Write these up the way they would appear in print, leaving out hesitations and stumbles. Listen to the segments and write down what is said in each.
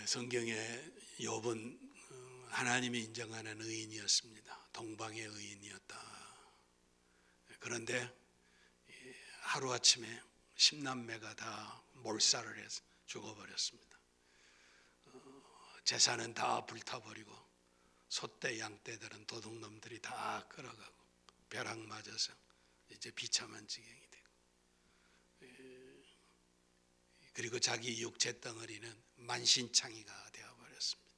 성경에 욥은 하나님이 인정하는 의인이었습니다. 동방의 의인이었다. 그런데 하루아침에 10남매가 다 몰살을 해서 죽어버렸습니다. 재산은 다 불타버리고 소떼 양떼들은 도둑놈들이 다 끌어가고 벼락 맞아서 이제 비참한 지경이 되고, 그리고 자기 육체 덩어리는 만신창이가 되어버렸습니다.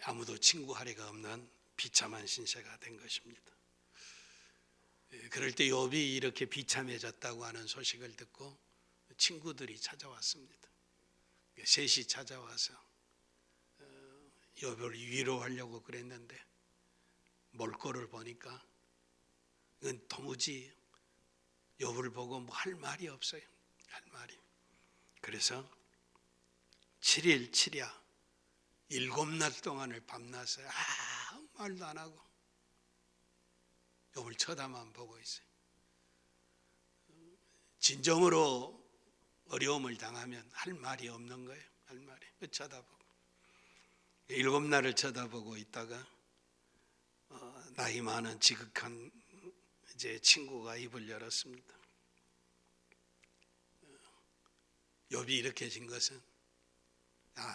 아무도 친구하리가 없는 비참한 신세가 된 것입니다. 그럴 때 욥이 이렇게 비참해졌다고 하는 소식을 듣고 친구들이 찾아왔습니다. 셋이 찾아와서 욥을 위로하려고 그랬는데 몰골을 보니까 이건 도무지 욥을 보고 뭐 할 말이 없어요. 할 말이. 그래서 7일 7야 7날 동안을 밤낮에 아무 말도 안 하고 욥을 쳐다만 보고 있어요. 진정으로 어려움을 당하면 할 말이 없는 거예요. 할 말이. 쳐다보고 7날을 쳐다보고 있다가 나이 많은 지극한 이제 친구가 입을 열었습니다. 욥이 이렇게 진 것은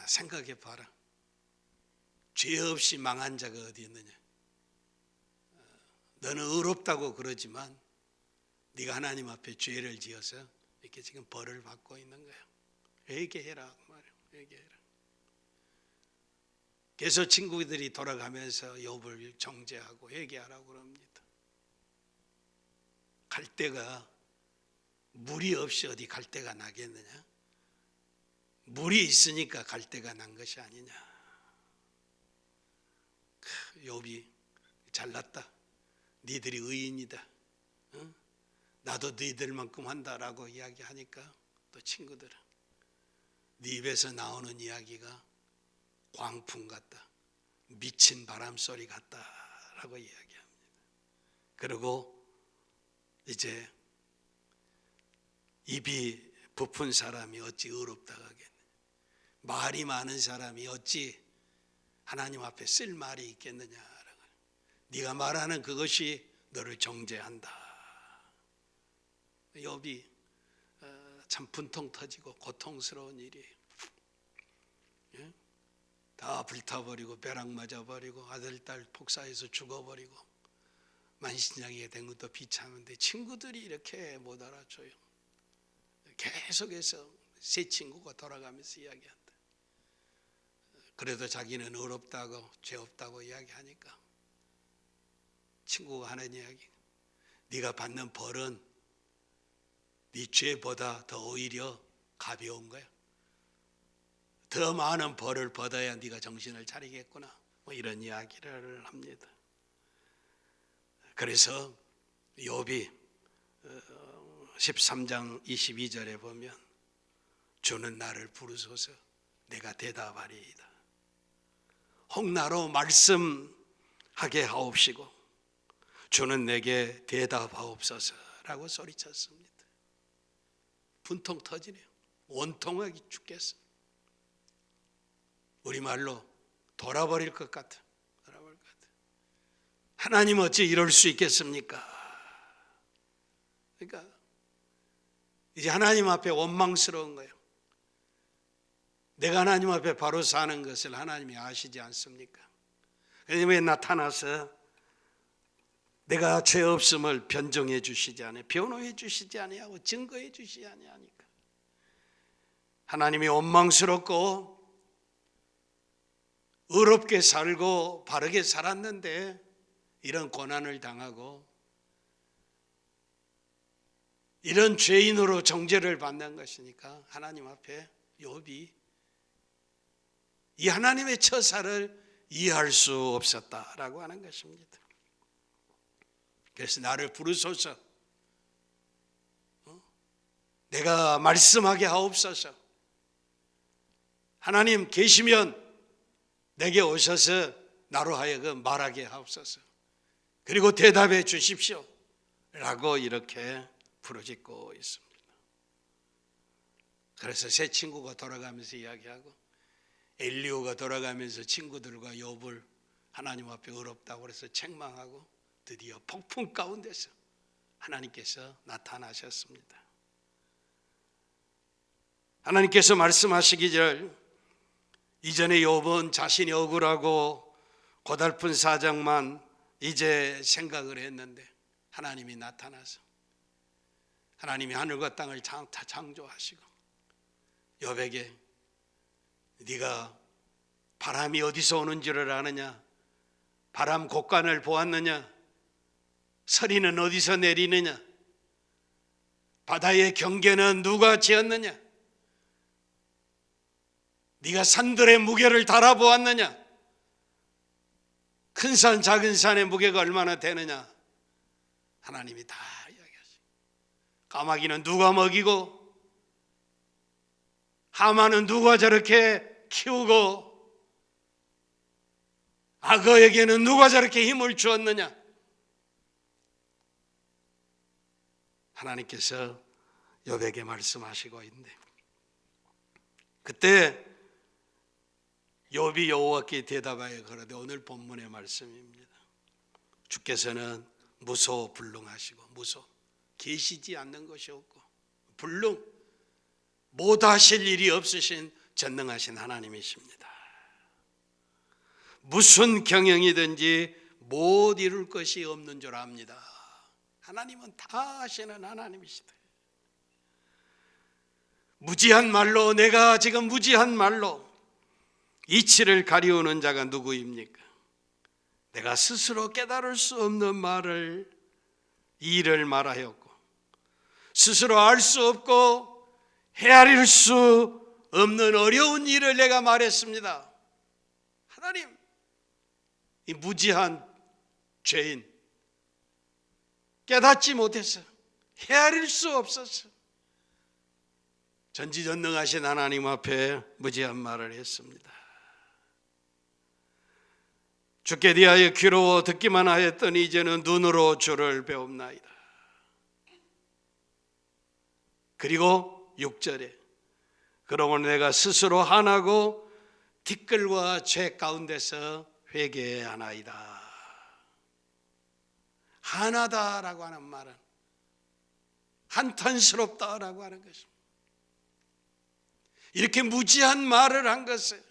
생각해 봐라. 죄 없이 망한 자가 어디 있느냐. 너는 의롭다고 그러지만 네가 하나님 앞에 죄를 지어서 이렇게 지금 벌을 받고 있는 거야. 회개해라 말이야. 회개해라. 그래서 친구들이 돌아가면서 욥을 정죄하고 회개하라고 그럽니다. 갈대가 물이 없이 어디 갈대가 나겠느냐? 물이 있으니까 갈대가 난 것이 아니냐. 욥이 잘났다. 니들이 의인이다. 나도 너희들만큼 한다라고 이야기하니까 또 친구들은 네 입에서 나오는 이야기가 광풍 같다. 미친 바람 소리 같다라고 이야기합니다. 그리고 이제 입이 부푼 사람이 어찌 의롭다고 하겠느냐. 말이 많은 사람이 어찌 하나님 앞에 쓸 말이 있겠느냐. 네가 말하는 그것이 너를 정죄한다. 욥이 참 분통 터지고 고통스러운 일이에요. 다 불타버리고 벼락 맞아버리고 아들 딸 폭사해서 죽어버리고 만신창이가 된 것도 비참한데 친구들이 이렇게 못 알아줘요. 계속해서 세 친구가 돌아가면서 이야기한다. 그래도 자기는 의롭다고 죄 없다고 이야기하니까 친구가 하는 이야기, 네가 받는 벌은 네 죄보다 더 오히려 가벼운 거야. 더 많은 벌을 받아야 네가 정신을 차리겠구나. 뭐 이런 이야기를 합니다. 그래서 욥이 13장 22절에 보면 주는 나를 부르소서 내가 대답하리이다. 혹나로 말씀하게 하옵시고 주는 내게 대답하옵소서라고 소리쳤습니다. 분통 터지네요. 원통하게 죽겠어. 우리말로 돌아버릴 것 같아. 돌아버릴 것 같아. 하나님 어찌 이럴 수 있겠습니까? 그러니까 이제 하나님 앞에 원망스러운 거예요. 내가 하나님 앞에 바로 사는 것을 하나님이 아시지 않습니까? 그런데 왜 나타나서 내가 죄 없음을 변정해 주시지 않아요. 변호해 주시지 아니하고 증거해 주시지 아니하니까. 하나님이 원망스럽고 의롭게 살고 바르게 살았는데 이런 고난을 당하고 이런 죄인으로 정죄를 받는 것이니까 하나님 앞에 욥이 이 하나님의 처사를 이해할 수 없었다라고 하는 것입니다. 그래서 나를 부르소서, 내가 말씀하게 하옵소서. 하나님 계시면 내게 오셔서 나로 하여금 말하게 하옵소서. 그리고 대답해 주십시오 라고 이렇게 부르짖고 있습니다. 그래서 세 친구가 돌아가면서 이야기하고 엘리오가 돌아가면서 친구들과 욥을 하나님 앞에 어렵다고 해서 책망하고 드디어 폭풍 가운데서 하나님께서 나타나셨습니다. 하나님께서 말씀하시기를 이전에 욥은 자신이 억울하고 고달픈 사정만 이제 생각을 했는데 하나님이 나타나서 하나님이 하늘과 땅을 다 창조하시고 욥에게 네가 바람이 어디서 오는지를 아느냐? 바람 곡간을 보았느냐? 서리는 어디서 내리느냐? 바다의 경계는 누가 지었느냐? 네가 산들의 무게를 달아보았느냐? 큰 산 작은 산의 무게가 얼마나 되느냐? 하나님이 다 이야기하시고 까마귀는 누가 먹이고 하마는 누가 저렇게 키우고 악어에게는 누가 저렇게 힘을 주었느냐? 하나님께서 욥에게 말씀하시고 있는데 그때 욥이 여호와께 대답하여 가로되 오늘 본문의 말씀입니다. 주께서는 무소불능하시고 무소 계시지 않는 것이 없고 불능 못하실 일이 없으신 전능하신 하나님이십니다. 무슨 경영이든지 못 이룰 것이 없는 줄 압니다. 하나님은 다 하시는 하나님이시다. 무지한 말로 내가 지금 무지한 말로 이치를 가리우는 자가 누구입니까? 내가 스스로 깨달을 수 없는 말을 이 일을 말하였고 스스로 알 수 없고 헤아릴 수 없는 어려운 일을 내가 말했습니다. 하나님, 이 무지한 죄인 깨닫지 못해서 헤아릴 수 없어서 전지전능하신 하나님 앞에 무지한 말을 했습니다. 주께 대하여 귀로워 듣기만 하였더니 이제는 눈으로 주를 배웁나이다. 그리고 6절에 그러므로 내가 스스로 한하고 티끌과 죄 가운데서 회개하나이다. 한하다라고 하는 말은 한탄스럽다라고 하는 것입니다. 이렇게 무지한 말을 한 것을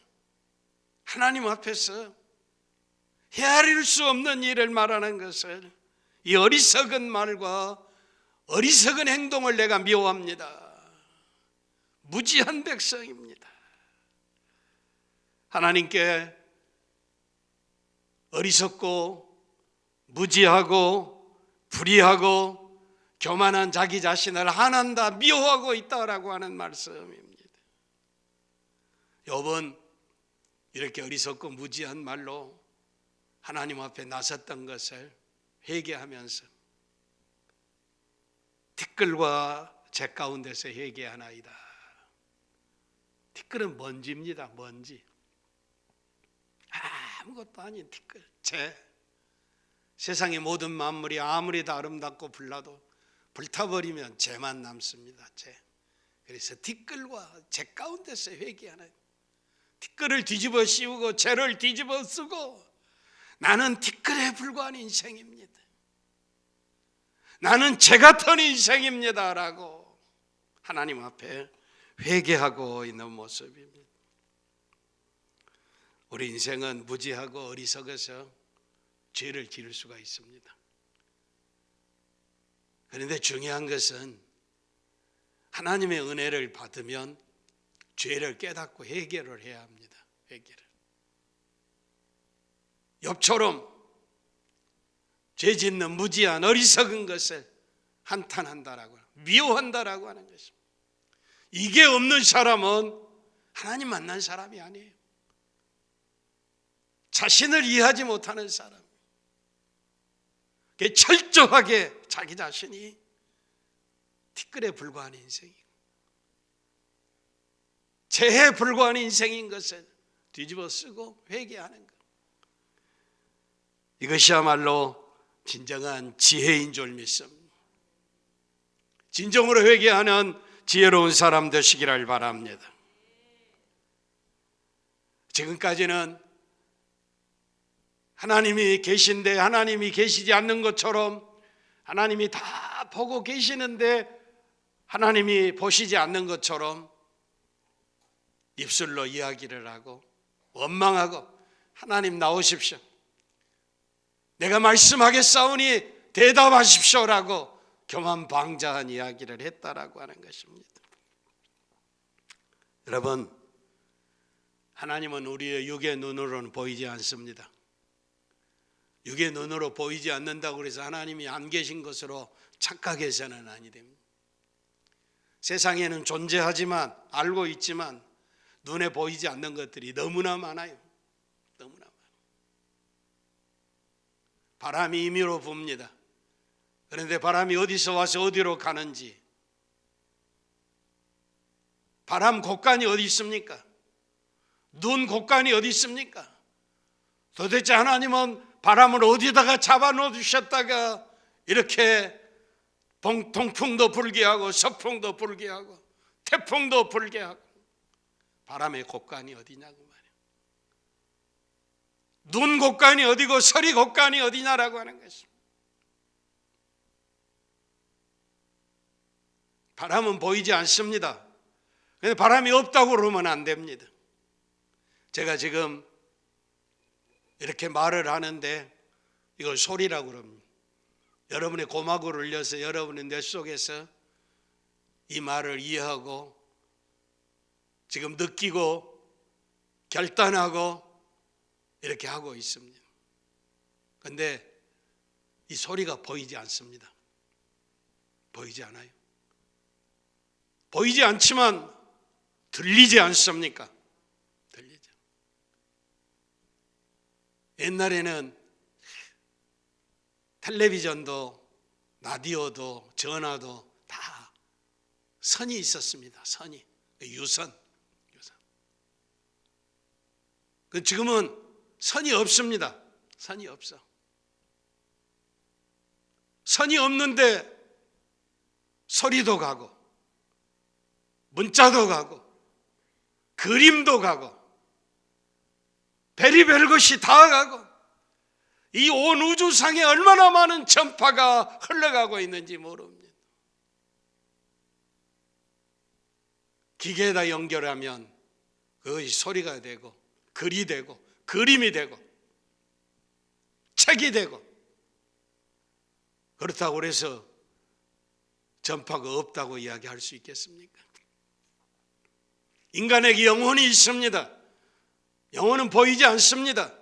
하나님 앞에서 헤아릴 수 없는 일을 말하는 것을 이 어리석은 말과 어리석은 행동을 내가 미워합니다. 무지한 백성입니다. 하나님께 어리석고 무지하고 불의하고 교만한 자기 자신을 한한다 미워하고 있다라고 하는 말씀입니다. 욥은 이렇게 어리석고 무지한 말로 하나님 앞에 나섰던 것을 회개하면서 티끌과 재 가운데서 회개하나이다. 티끌은 먼지입니다. 먼지. 아무것도 아닌 티끌, 재. 세상의 모든 만물이 아무리 다 아름답고 불나도 불타버리면 재만 남습니다. 재. 그래서 티끌과 재 가운데서 회개하나이다. 티끌을 뒤집어 씌우고 재를 뒤집어 쓰고 나는 티끌에 불과한 인생입니다. 나는 재 같은 인생입니다 라고 하나님 앞에 회개하고 있는 모습입니다. 우리 인생은 무지하고 어리석어서 죄를 지을 수가 있습니다. 그런데 중요한 것은 하나님의 은혜를 받으면 죄를 깨닫고 회개를 해야 합니다. 회개를. 욥처럼 죄 짓는 무지한 어리석은 것을 한탄한다라고 미워한다라고 하는 것입니다. 이게 없는 사람은 하나님 만난 사람이 아니에요. 자신을 이해하지 못하는 사람. 철저하게 자기 자신이 티끌에 불과한 인생이고 재해에 불과한 인생인 것을 뒤집어 쓰고 회개하는 것. 이것이야말로 진정한 지혜인 줄 믿습니다. 진정으로 회개하는 지혜로운 사람 되시기를 바랍니다. 지금까지는 하나님이 계신데 하나님이 계시지 않는 것처럼, 하나님이 다 보고 계시는데 하나님이 보시지 않는 것처럼 입술로 이야기를 하고 원망하고, 하나님 나오십시오, 내가 말씀하겠사오니 대답하십시오라고 교만방자한 이야기를 했다라고 하는 것입니다. 여러분, 하나님은 우리의 육의 눈으로는 보이지 않습니다. 육의 눈으로 보이지 않는다고 해서 하나님이 안 계신 것으로 착각해서는 아니 됩니다. 세상에는 존재하지만, 알고 있지만 눈에 보이지 않는 것들이 너무나 많아요. 너무나 많아요. 바람이 임의로 붑니다. 그런데 바람이 어디서 와서 어디로 가는지, 바람 곳간이 어디 있습니까? 눈 곳간이 어디 있습니까? 도대체 하나님은 바람을 어디다가 잡아놓으셨다가 이렇게 동풍도 불게 하고 서풍도 불게 하고 태풍도 불게 하고, 바람의 곳간이 어디냐고 말이에요. 눈 곳간이 어디고 서리 곳간이 어디냐라고 하는 것입니다. 바람은 보이지 않습니다. 근데 바람이 없다고 그러면 안 됩니다. 제가 지금 이렇게 말을 하는데 이걸 소리라고 그럽니다. 여러분의 고막을 울려서 여러분의 뇌 속에서 이 말을 이해하고 지금 느끼고 결단하고 이렇게 하고 있습니다. 그런데 이 소리가 보이지 않습니다. 보이지 않아요. 보이지 않지만 들리지 않습니까? 들리죠. 옛날에는 텔레비전도 라디오도 전화도 다 선이 있었습니다. 선이, 유선. 지금은 선이 없습니다. 선이 없어. 선이 없는데 소리도 가고 문자도 가고 그림도 가고 별의별 것이 다 가고, 이 온 우주상에 얼마나 많은 전파가 흘러가고 있는지 모릅니다. 기계에다 연결하면 그것이 소리가 되고 글이 되고 그림이 되고 책이 되고, 그렇다고 해서 전파가 없다고 이야기할 수 있겠습니까? 인간에게 영혼이 있습니다. 영혼은 보이지 않습니다.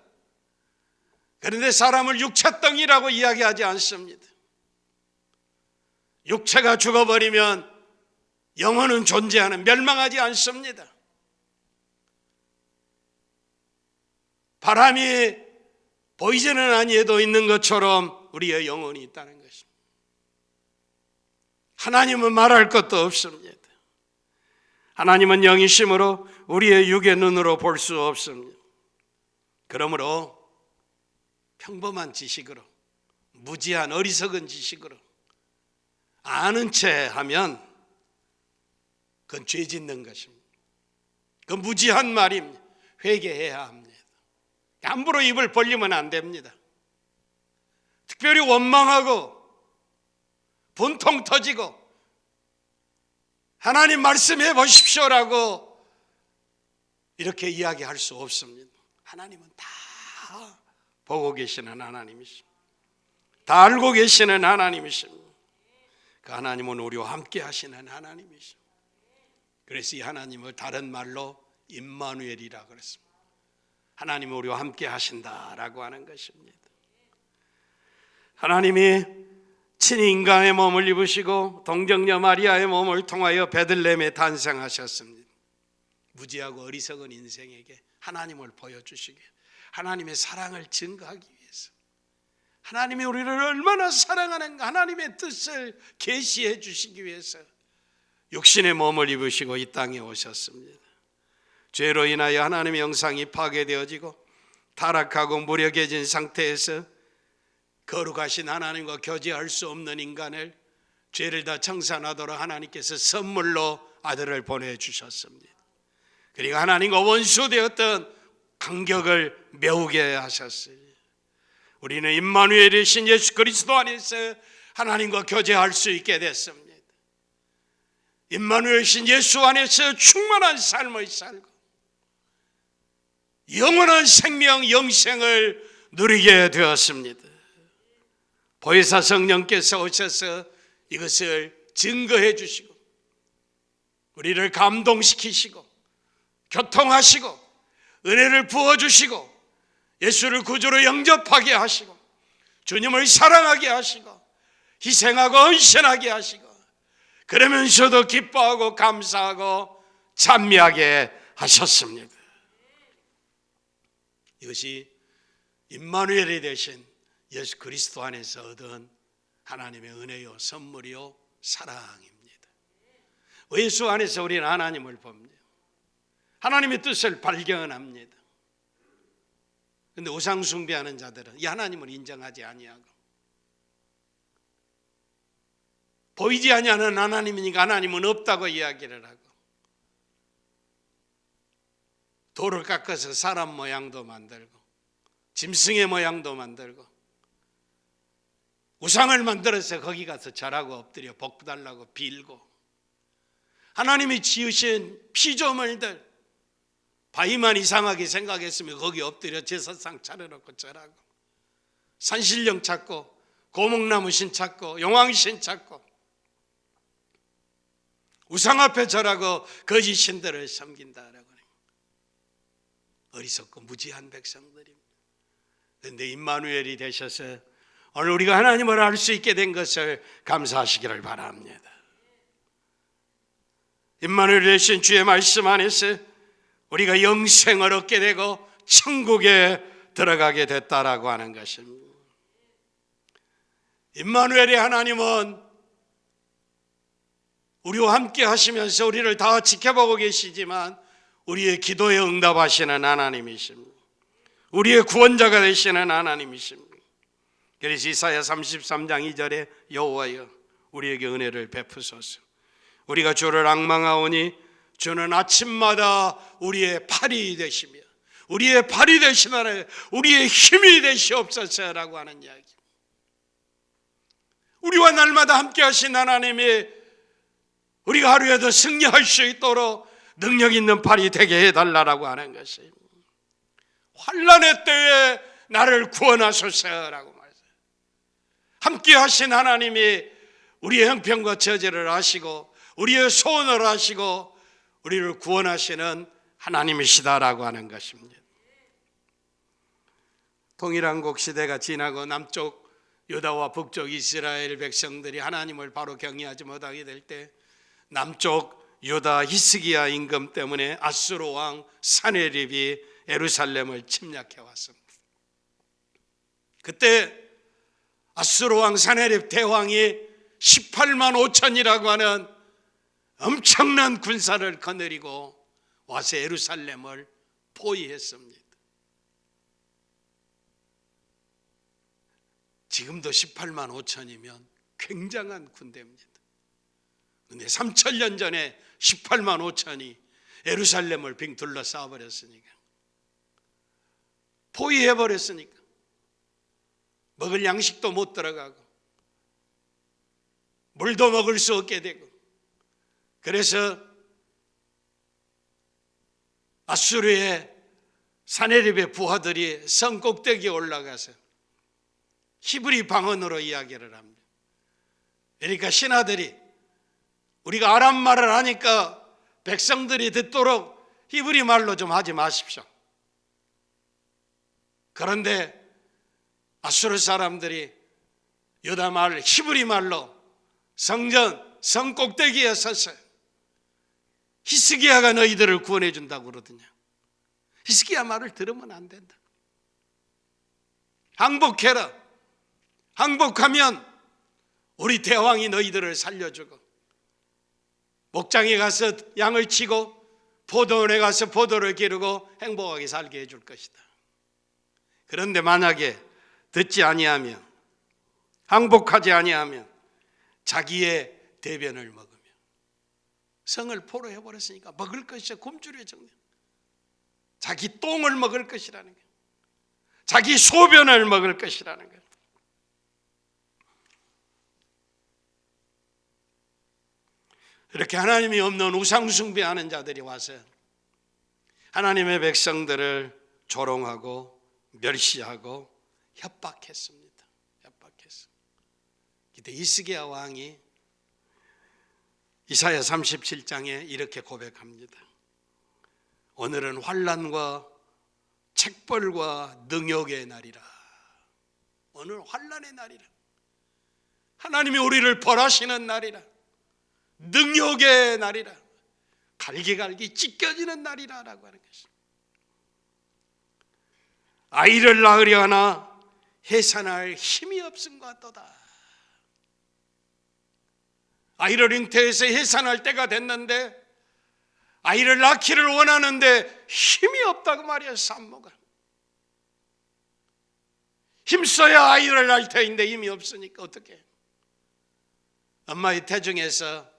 그런데 사람을 육체덩이라고 이야기하지 않습니다. 육체가 죽어버리면 영혼은 존재하는, 멸망하지 않습니다. 바람이 보이지는 아니해도 있는 것처럼 우리의 영혼이 있다는 것입니다. 하나님은 말할 것도 없습니다. 하나님은 영이심으로 우리의 육의 눈으로 볼 수 없습니다. 그러므로 평범한 지식으로, 무지한 어리석은 지식으로 아는 채 하면 그건 죄 짓는 것입니다. 그건 무지한 말입니다. 회개해야 합니다. 함부로 입을 벌리면 안 됩니다. 특별히 원망하고 분통 터지고 하나님 말씀해 보십시오라고 이렇게 이야기할 수 없습니다. 하나님은 다 보고 계시는 하나님이십니다. 다 알고 계시는 하나님이십니다. 그 하나님은 우리와 함께 하시는 하나님이십니다. 그래서 이 하나님을 다른 말로 임마누엘이라 그랬습니다. 하나님은 우리와 함께 하신다라고 하는 것입니다. 하나님이 친히 인간의 몸을 입으시고 동정녀 마리아의 몸을 통하여 베들레헴에 탄생하셨습니다. 무지하고 어리석은 인생에게 하나님을 보여주시기, 하나님의 사랑을 증거하기 위해서, 하나님이 우리를 얼마나 사랑하는가 하나님의 뜻을 계시해 주시기 위해서 육신의 몸을 입으시고 이 땅에 오셨습니다. 죄로 인하여 하나님의 형상이 파괴되어지고 타락하고 무력해진 상태에서 거룩하신 하나님과 교제할 수 없는 인간을 죄를 다 청산하도록 하나님께서 선물로 아들을 보내주셨습니다. 그리고 하나님과 원수되었던 간격을 메우게 하셨어요. 우리는 임마누엘이신 예수 그리스도 안에서 하나님과 교제할 수 있게 됐습니다. 임마누엘이신 예수 안에서 충만한 삶을 살고 영원한 생명, 영생을 누리게 되었습니다. 보혜사 성령께서 오셔서 이것을 증거해 주시고 우리를 감동시키시고 교통하시고 은혜를 부어주시고 예수를 구주로 영접하게 하시고 주님을 사랑하게 하시고 희생하고 헌신하게 하시고 그러면서도 기뻐하고 감사하고 찬미하게 하셨습니다. 이것이 임마누엘이 되신 예수 그리스도 안에서 얻은 하나님의 은혜요 선물이요 사랑입니다. 예수 안에서 우리는 하나님을 봅니다. 하나님의 뜻을 발견합니다. 그런데 우상 숭배하는 자들은 이 하나님을 인정하지 아니하고 보이지 아니하는 하나님이니까 하나님은 없다고 이야기를 하고 돌을 깎아서 사람 모양도 만들고 짐승의 모양도 만들고 우상을 만들어서 거기 가서 절하고 엎드려 복 달라고 빌고 하나님이 지으신 피조물들 바위만 이상하게 생각했으면 거기 엎드려 제사상 차려놓고 절하고 산신령 찾고 고목나무 신 찾고 용왕신 찾고 우상 앞에 절하고 거짓 신들을 섬긴다라고 어리석고 무지한 백성들입니다. 그런데 임마누엘이 되셔서 오늘 우리가 하나님을 알 수 있게 된 것을 감사하시기를 바랍니다. 임마누엘 되신 주의 말씀 안에서 우리가 영생을 얻게 되고 천국에 들어가게 됐다라고 하는 것입니다. 임마누엘의 하나님은 우리와 함께 하시면서 우리를 다 지켜보고 계시지만 우리의 기도에 응답하시는 하나님이십니다. 우리의 구원자가 되시는 하나님이십니다. 그래서 이사야 33장 2절에 여호와여 우리에게 은혜를 베푸소서. 우리가 주를 앙망하오니 주는 아침마다 우리의 팔이 되시며 우리의 팔이 되시나니 우리의 힘이 되시옵소서라고 하는 이야기. 우리와 날마다 함께 하신 하나님이 우리가 하루에도 승리할 수 있도록 능력 있는 팔이 되게 해달라고 하는 것입니다. 환난의 때에 나를 구원하소서라고 말해요. 함께 하신 하나님이 우리의 형편과 처지를 아시고 우리의 소원을 아시고 우리를 구원하시는 하나님이시다라고 하는 것입니다. 통일한국 시대가 지나고 남쪽 유다와 북쪽 이스라엘 백성들이 하나님을 바로 경외하지 못하게 될 때 남쪽 유다 히스기야 임금 때문에 아수르 왕 사네립이 예루살렘을 침략해 왔습니다. 그때 아수르 왕 사네립 대왕이 18만 5천이라고 하는 엄청난 군사를 거느리고 와서 예루살렘을 포위했습니다. 지금도 18만 5천이면 굉장한 군대입니다. 그런데 3,000년 전에 18만 5천이 예루살렘을 빙 둘러싸 버렸으니까 포위해 버렸으니까 먹을 양식도 못 들어가고 물도 먹을 수 없게 되고 그래서 아수르의 사네립의 부하들이 성 꼭대기에 올라가서 히브리 방언으로 이야기를 합니다. 그러니까 신하들이 우리가 아람 말을 하니까 백성들이 듣도록 히브리 말로 좀 하지 마십시오. 그런데 아수르 사람들이 유다 말 히브리 말로 성전 성 꼭대기에 서서 히스기야가 너희들을 구원해 준다고 그러더냐. 히스기야 말을 들으면 안 된다. 항복해라. 항복하면 우리 대왕이 너희들을 살려주고 목장에 가서 양을 치고 포도원에 가서 포도를 기르고 행복하게 살게 해줄 것이다. 그런데 만약에 듣지 아니하면 항복하지 아니하면 자기의 대변을 먹으며, 성을 포로해 버렸으니까 먹을 것이 굶주려 정녕. 자기 똥을 먹을 것이라는 거예요. 자기 소변을 먹을 것이라는 거예요. 이렇게 하나님이 없는 우상 숭배하는 자들이 와서 하나님의 백성들을 조롱하고 멸시하고 협박했습니다. 협박했어. 그때 히스기야 왕이 이사야 37장에 이렇게 고백합니다. 오늘은 환난과 책벌과 능욕의 날이라. 오늘 환난의 날이라. 하나님이 우리를 벌하시는 날이라. 능욕의 날이라. 갈기갈기 찢겨지는 날이라라고 하는 것입니다. 아이를 낳으려 하나 해산할 힘이 없음 같도다. 아이를 잉태해서 해산할 때가 됐는데 아이를 낳기를 원하는데 힘이 없다고 말이야. 산모가 힘써야 아이를 낳을 터인데 힘이 없으니까 어떻게? 엄마의 태중에서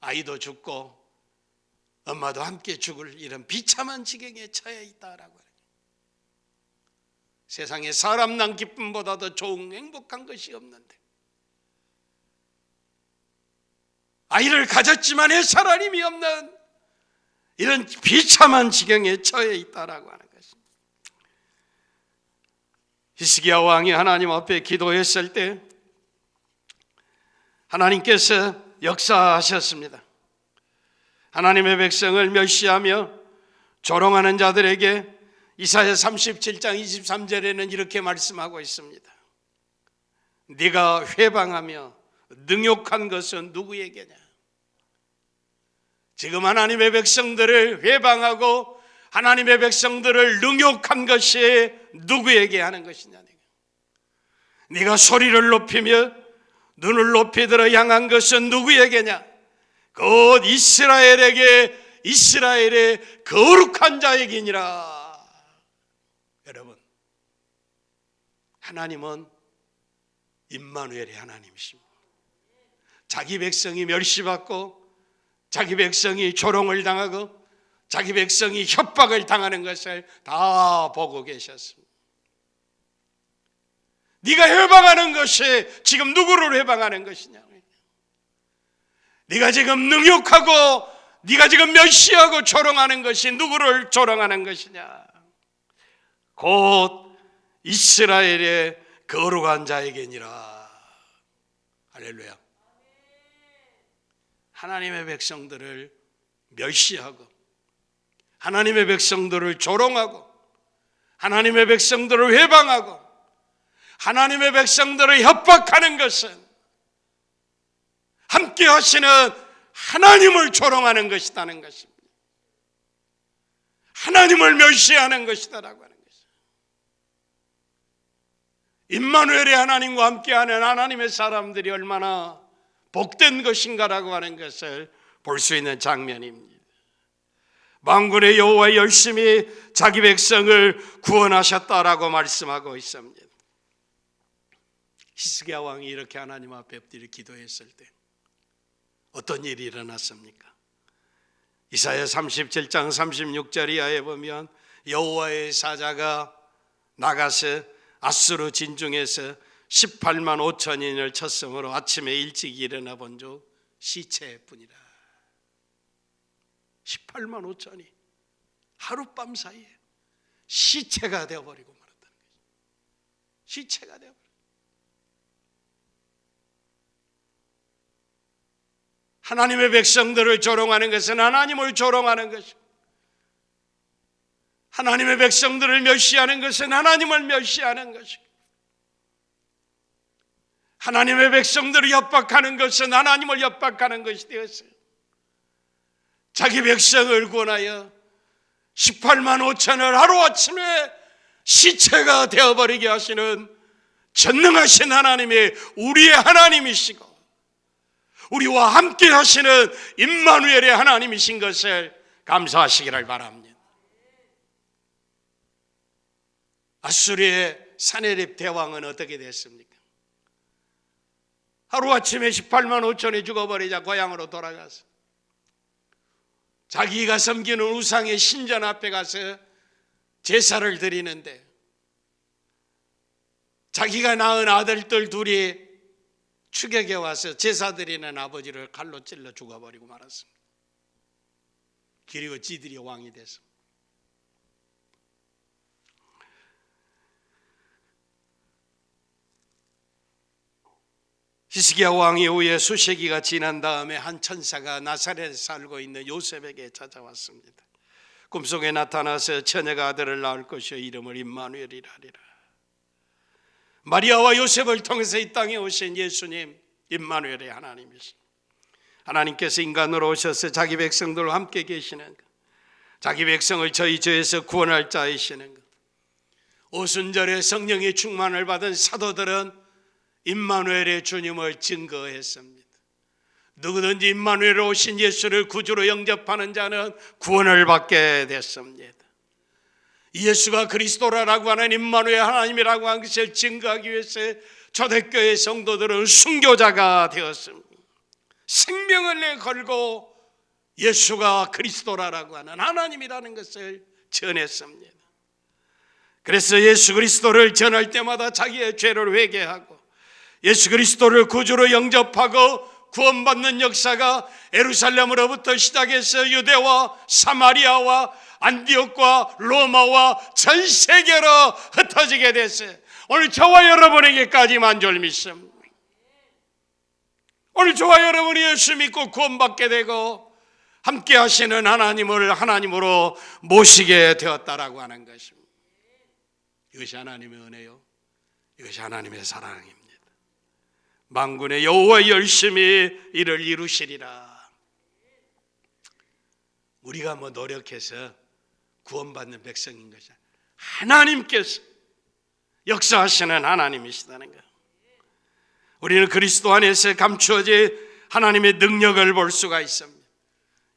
아이도 죽고 엄마도 함께 죽을 이런 비참한 지경에 처해 있다라고 해요. 세상에 사람 난 기쁨보다 더 좋은 행복한 것이 없는데 아이를 가졌지만 해산할 힘이 없는 이런 비참한 지경에 처해 있다라고 하는 것입니다. 히스기야 왕이 하나님 앞에 기도했을 때 하나님께서 역사하셨습니다. 하나님의 백성을 멸시하며 조롱하는 자들에게 이사야 37장 23절에는 이렇게 말씀하고 있습니다. 네가 회방하며 능욕한 것은 누구에게냐? 지금 하나님의 백성들을 회방하고 하나님의 백성들을 능욕한 것이 누구에게 하는 것이냐? 네가 소리를 높이며 눈을 높이 들어 향한 것은 누구에게냐? 곧 이스라엘에게 이스라엘의 거룩한 자에게니라. 여러분, 하나님은 임마누엘의 하나님이십니다. 자기 백성이 멸시받고 자기 백성이 조롱을 당하고 자기 백성이 협박을 당하는 것을 다 보고 계셨습니다. 네가 회방하는 것이 지금 누구를 회방하는 것이냐? 네가 지금 능욕하고 네가 지금 멸시하고 조롱하는 것이 누구를 조롱하는 것이냐? 곧 이스라엘의 거룩한 자에게니라. 할렐루야. 하나님의 백성들을 멸시하고 하나님의 백성들을 조롱하고 하나님의 백성들을 회방하고 하나님의 백성들을 협박하는 것은 함께 하시는 하나님을 조롱하는 것이라는 것입니다. 하나님을 멸시하는 것이다라고 하는 것입니다. 임마누엘의 하나님과 함께하는 하나님의 사람들이 얼마나 복된 것인가라고 하는 것을 볼 수 있는 장면입니다. 만군의 여호와 열심히 자기 백성을 구원하셨다라고 말씀하고 있습니다. 히스기야 왕이 이렇게 하나님 앞에 엎드려 기도했을 때 어떤 일이 일어났습니까? 이사야 37장 36절 이하에 보면 여호와의 사자가 나가서 아수르 진중에서 18만 5천인을 쳤으므로 아침에 일찍 일어나 본즉 시체뿐이라. 18만 5천이 하룻밤 사이에 시체가 되어버리고 말았다는 거죠. 시체가 되어버리고. 하나님의 백성들을 조롱하는 것은 하나님을 조롱하는 것이고 하나님의 백성들을 멸시하는 것은 하나님을 멸시하는 것이고 하나님의 백성들을 협박하는 것은 하나님을 협박하는 것이 되었어요. 자기 백성을 구원하여 18만 5천을 하루아침에 시체가 되어버리게 하시는 전능하신 하나님이 우리의 하나님이시고 우리와 함께 하시는 임마누엘의 하나님이신 것을 감사하시기를 바랍니다. 아수르의 사네립 대왕은 어떻게 됐습니까? 하루아침에 18만 5천이 죽어버리자 고향으로 돌아가서 자기가 섬기는 우상의 신전 앞에 가서 제사를 드리는데 자기가 낳은 아들들 둘이 추격해 와서 제사 드리는 아버지를 칼로 찔러 죽어버리고 말았습니다. 그리고 지들이 왕이 돼서. 히스기야 왕이 후에 수세기가 지난 다음에 한 천사가 나사렛에 살고 있는 요셉에게 찾아왔습니다. 꿈속에 나타나서 처녀가 아들을 낳을 것이요 이름을 임마누엘이라 하리라. 마리아와 요셉을 통해서 이 땅에 오신 예수님, 임마누엘의 하나님이십니다. 하나님께서 인간으로 오셔서 자기 백성들과 함께 계시는 것, 자기 백성을 저희 죄에서 구원할 자이시는 것. 오순절에 성령의 충만을 받은 사도들은 임마누엘의 주님을 증거했습니다. 누구든지 임마누엘로 오신 예수를 구주로 영접하는 자는 구원을 받게 됐습니다. 예수가 그리스도라고 하는 임마누엘 하나님이라고 하는 것을 증거하기 위해서 초대교회 성도들은 순교자가 되었습니다. 생명을 내걸고 예수가 그리스도라고 하는 하나님이라는 것을 전했습니다. 그래서 예수 그리스도를 전할 때마다 자기의 죄를 회개하고 예수 그리스도를 구주로 영접하고 구원받는 역사가 예루살렘으로부터 시작해서 유대와 사마리아와 안디옥과 로마와 전 세계로 흩어지게 됐어요. 오늘 저와 여러분에게까지만 줄 믿습니다. 오늘 저와 여러분이 예수 믿고 구원받게 되고 함께 하시는 하나님을 하나님으로 모시게 되었다라고 하는 것입니다. 이것이 하나님의 은혜요, 이것이 하나님의 사랑입니다. 만군의 여호와 열심히 이를 이루시리라. 우리가 노력해서 구원받는 백성인 것이 하나님께서 역사하시는 하나님이시다는 것. 우리는 그리스도 안에서 감추어진 하나님의 능력을 볼 수가 있습니다.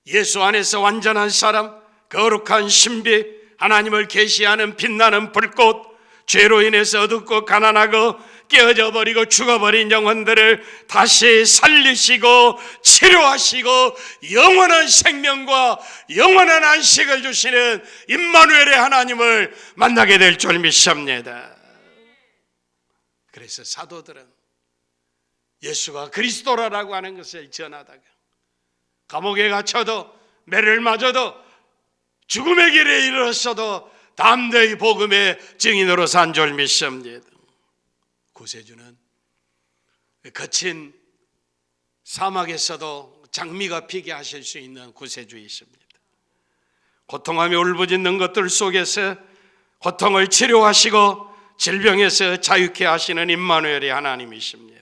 예수 안에서 완전한 사람, 거룩한 신비, 하나님을 계시하는 빛나는 불꽃, 죄로 인해서 어둡고 가난하고 깨어져 버리고 죽어버린 영혼들을 다시 살리시고 치료하시고 영원한 생명과 영원한 안식을 주시는 임마누엘의 하나님을 만나게 될 줄 믿습니다. 그래서 사도들은 예수가 그리스도라고 하는 것을 전하다가 감옥에 갇혀도 매를 맞아도 죽음의 길에 이르렀어도 담대히 복음의 증인으로 산 줄 믿습니다. 구세주는 거친 사막에서도 장미가 피게 하실 수 있는 구세주이십니다. 고통하며 울부짖는 것들 속에서 고통을 치료하시고 질병에서 자유케 하시는 임마누엘의 하나님이십니다.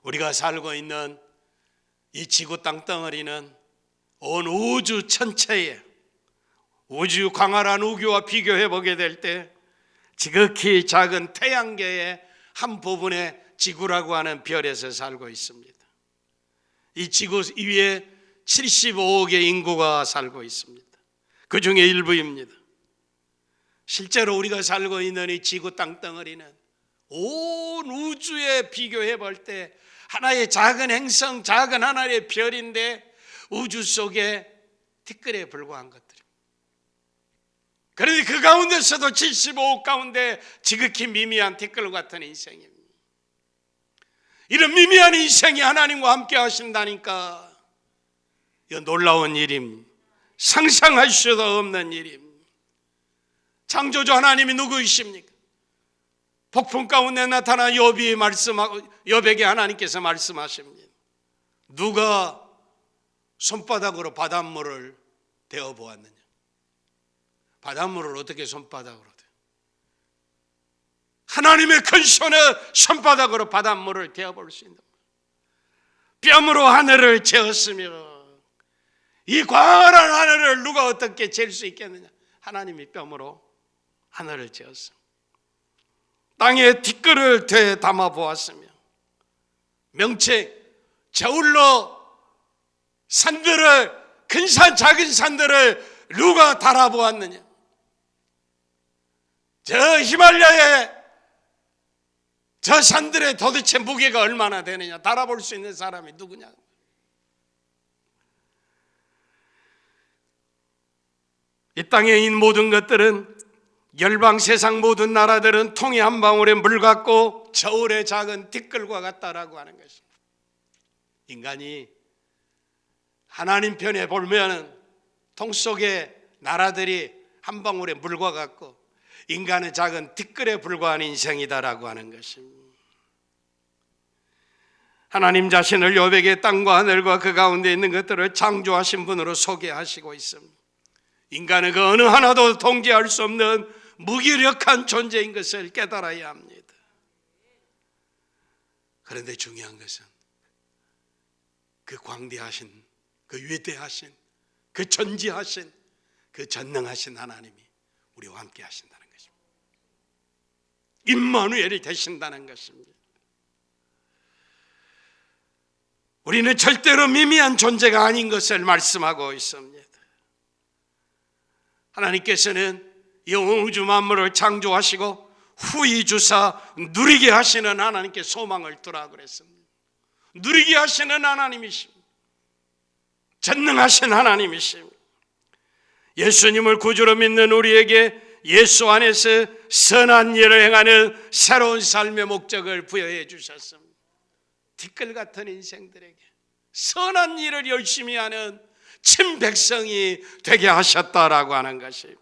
우리가 살고 있는 이 지구 땅덩어리는 온 우주 전체에 우주 광활한 우주와 비교해 보게 될 때 지극히 작은 태양계의 한 부분의 지구라고 하는 별에서 살고 있습니다. 이 지구 위에 75억의 인구가 살고 있습니다. 그 중에 일부입니다. 실제로 우리가 살고 있는 이 지구 땅덩어리는 온 우주에 비교해 볼 때 하나의 작은 행성, 작은 하나의 별인데 우주 속에 티끌에 불과한 것들입니다. 그런데 그 가운데서도 75억 가운데 지극히 미미한 티끌 같은 인생입니다. 이런 미미한 인생이 하나님과 함께 하신다니까 이건 놀라운 일입니다. 상상할 수도 없는 일입니다. 창조주 하나님이 누구이십니까? 폭풍 가운데 나타난 욥에게 하나님께서 말씀하십니다. 누가 손바닥으로 바닷물을 데워 보았느냐? 바닷물을 어떻게 손바닥으로 대? 하나님의 큰 손에 손바닥으로 바닷물을 데워 볼 수 있는 뺨으로 하늘을 재었으며 이 광활한 하늘을 누가 어떻게 잴 수 있겠느냐? 하나님이 뺨으로 하늘을 재었습니다. 땅에 티끌을 되 담아 보았으며 명체 저울로 산들을 큰 산 작은 산들을 누가 달아보았느냐? 저 히말라야의 저 산들의 도대체 무게가 얼마나 되느냐? 달아볼 수 있는 사람이 누구냐? 이 땅에 있는 모든 것들은, 열방 세상 모든 나라들은 통에 한 방울의 물 같고 저울의 작은 티끌과 같다라고 하는 것입니다. 인간이 하나님 편에 보면 통 속의 나라들이 한 방울의 물과 같고 인간은 작은 티끌에 불과한 인생이다라고 하는 것입니다. 하나님 자신을 여백의 땅과 하늘과 그 가운데 있는 것들을 창조하신 분으로 소개하시고 있습니다. 인간은 그 어느 하나도 통제할 수 없는 무기력한 존재인 것을 깨달아야 합니다. 그런데 중요한 것은 그 광대하신, 그 위대하신, 그 전지하신, 그 전능하신 하나님이 우리와 함께 하신다는 것입니다. 임마누엘이 되신다는 것입니다. 우리는 절대로 미미한 존재가 아닌 것을 말씀하고 있습니다. 하나님께서는 이 우주 만물을 창조하시고 후히 주사 누리게 하시는 하나님께 소망을 두라고 그랬습니다. 누리게 하시는 하나님이십니다. 전능하신 하나님이십니다. 예수님을 구주로 믿는 우리에게 예수 안에서 선한 일을 행하는 새로운 삶의 목적을 부여해 주셨습니다. 티끌 같은 인생들에게 선한 일을 열심히 하는 친백성이 되게 하셨다라고 하는 것입니다.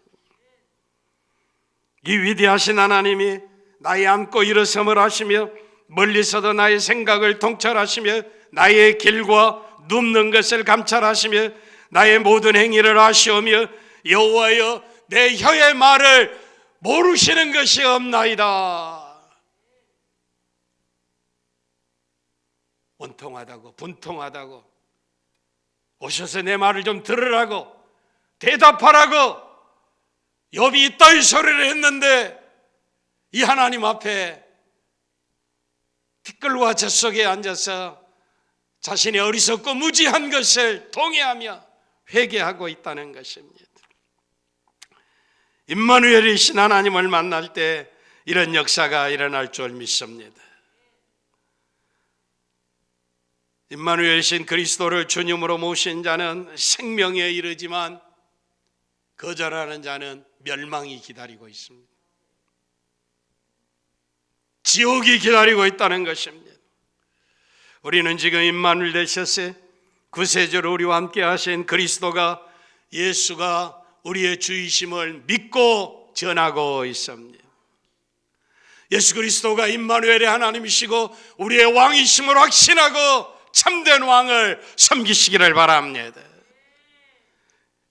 이 위대하신 하나님이 나의 안고 일어섬을 하시며 멀리서도 나의 생각을 통찰하시며 나의 길과 눕는 것을 감찰하시며 나의 모든 행위를 아시오며 여호와여 내 혀의 말을 모르시는 것이 없나이다. 원통하다고 분통하다고 오셔서 내 말을 좀 들으라고 대답하라고 욥이 이따위 소리를 했는데 이 하나님 앞에 티끌과 젖속에 앉아서 자신의 어리석고 무지한 것을 동의하며 회개하고 있다는 것입니다. 임마누엘이신 하나님을 만날 때 이런 역사가 일어날 줄 믿습니다. 임마누엘이신 그리스도를 주님으로 모신 자는 생명에 이르지만 거절하는 자는 멸망이 기다리고 있습니다. 지옥이 기다리고 있다는 것입니다. 우리는 지금 임마누엘 되셨어요. 구세주로 우리와 함께 하신 그리스도가 예수가 우리의 주이심을 믿고 전하고 있습니다. 예수 그리스도가 임마누엘의 하나님이시고 우리의 왕이심을 확신하고 참된 왕을 섬기시기를 바랍니다.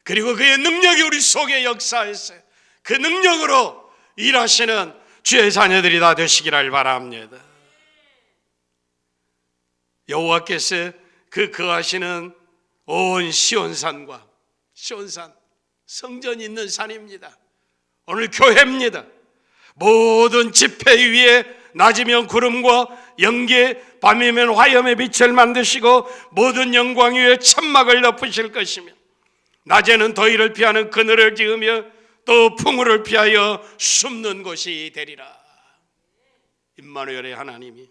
그리고 그의 능력이 우리 속에 역사했어요. 그 능력으로 일하시는 주의 자녀들이 다 되시기를 바랍니다. 여호와께서 그 거하시는 온 시온산과 시온산 성전이 있는 산입니다. 오늘 교회입니다. 모든 지폐 위에 낮이면 구름과 영계, 밤이면 화염의 빛을 만드시고 모든 영광 위에 천막을 덮으실 것이며 낮에는 더위를 피하는 그늘을 지으며 또 풍우를 피하여 숨는 곳이 되리라. 임마누엘의 하나님이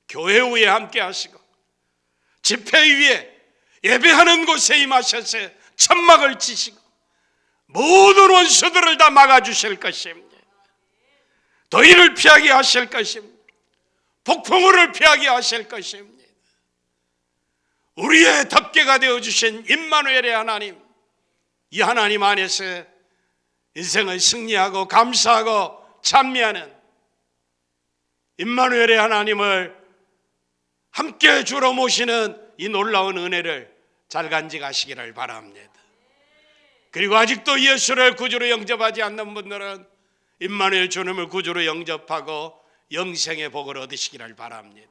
교회 위에 함께 하시고 지폐 위에 예배하는 곳에 임하셔서 천막을 치시고 모든 원수들을 다 막아주실 것입니다. 더위를 피하게 하실 것입니다. 폭풍우를 피하게 하실 것입니다. 우리의 덮개가 되어주신 임마누엘의 하나님, 이 하나님 안에서 인생을 승리하고 감사하고 찬미하는 임마누엘의 하나님을 함께 주로 모시는 이 놀라운 은혜를 잘 간직하시기를 바랍니다. 그리고 아직도 예수를 구주로 영접하지 않는 분들은 임마누엘 주님을 구주로 영접하고 영생의 복을 얻으시기를 바랍니다.